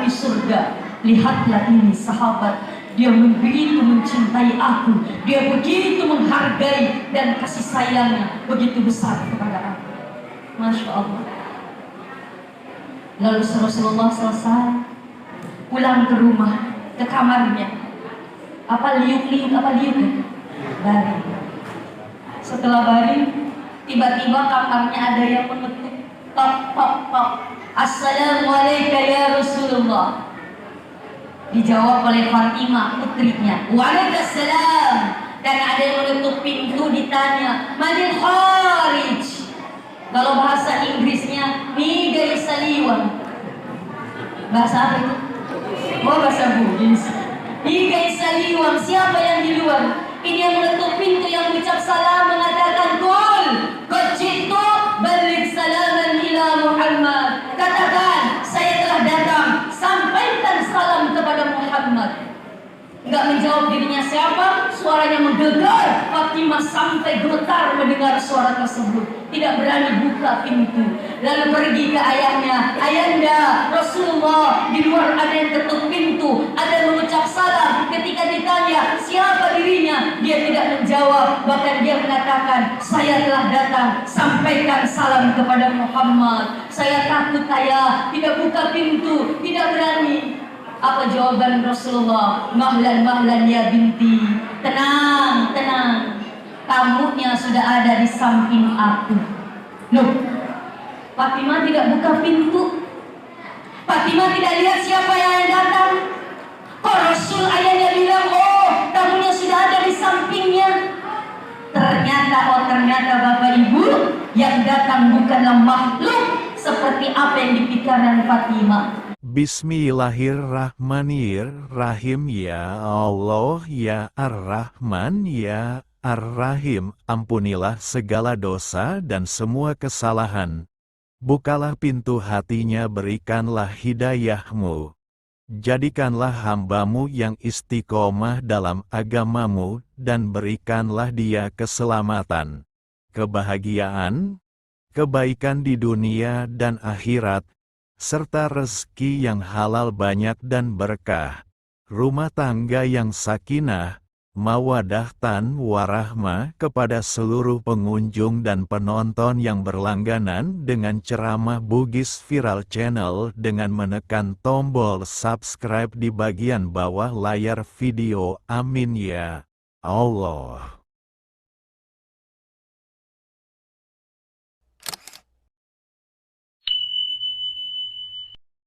di surga. Lihatlah ini sahabat, dia begitu mencintai aku, dia begitu menghargai, dan kasih sayangnya begitu besar kepada aku. Masya Allah. Lalu Rasulullah selesai, pulang ke rumah, ke kamarnya. Apa liuk, baring. Setelah baring, tiba-tiba kamarnya ada yang mengetuk, tok tok tok. Assalamualaikum ya Rasulullah. Dijawab oleh Fatimah, putrinya. Waalaikumsalam. Dan ada yang menutup pintu, ditanya, manil kharij. Kalau bahasa Inggrisnya, migai saliwan. Bahasa apa itu? Oh, bahasa Bugis. Migai saliwan, siapa yang di luar? Ini yang menutup pintu, yang ucap salam, mengatakan, Qul qajitu balik salaman ila Muhammad. Katakan, saya telah datang, sampaikan salam kepada Muhammad. Enggak menjawab dirinya siapa, suaranya menggelegar. Fatimah sampai gemetar mendengar suara tersebut, tidak berani buka pintu. Lalu pergi ke ayahnya, ayanda Rasulullah, di luar ada yang ketuk pintu, ada yang mengucap salam. Ketika ditanya siapa dirinya, dia tidak menjawab, bahkan dia mengatakan, saya telah datang, sampaikan salam kepada Muhammad. Saya takut ayah, tidak buka pintu, tidak berani. Apa jawaban Rasulullah? Mahlan mahlan ya binti. Tenang, tenang. Tamunya sudah ada di samping aku. Loh, Fatimah tidak buka pintu. Fatimah tidak lihat siapa yang datang. Kok Rasul ayahnya bilang, oh tamunya sudah ada di sampingnya. Ternyata Bapak Ibu, yang datang bukanlah makhluk seperti apa yang dipikirkan Fatimah. Bismillahirrahmanirrahim. Ya Allah, ya Ar-Rahman, ya Ar-Rahim, ampunilah segala dosa dan semua kesalahan. Bukalah pintu hatinya, berikanlah hidayahmu. Jadikanlah hambamu yang istiqomah dalam agamamu, dan berikanlah dia keselamatan, kebahagiaan, kebaikan di dunia dan akhirat, serta rezeki yang halal banyak dan berkah, rumah tangga yang sakinah, mawaddah dan warahmah kepada seluruh pengunjung dan penonton yang berlangganan dengan ceramah Bugis Viral Channel dengan menekan tombol subscribe di bagian bawah layar video. Amin ya Allah.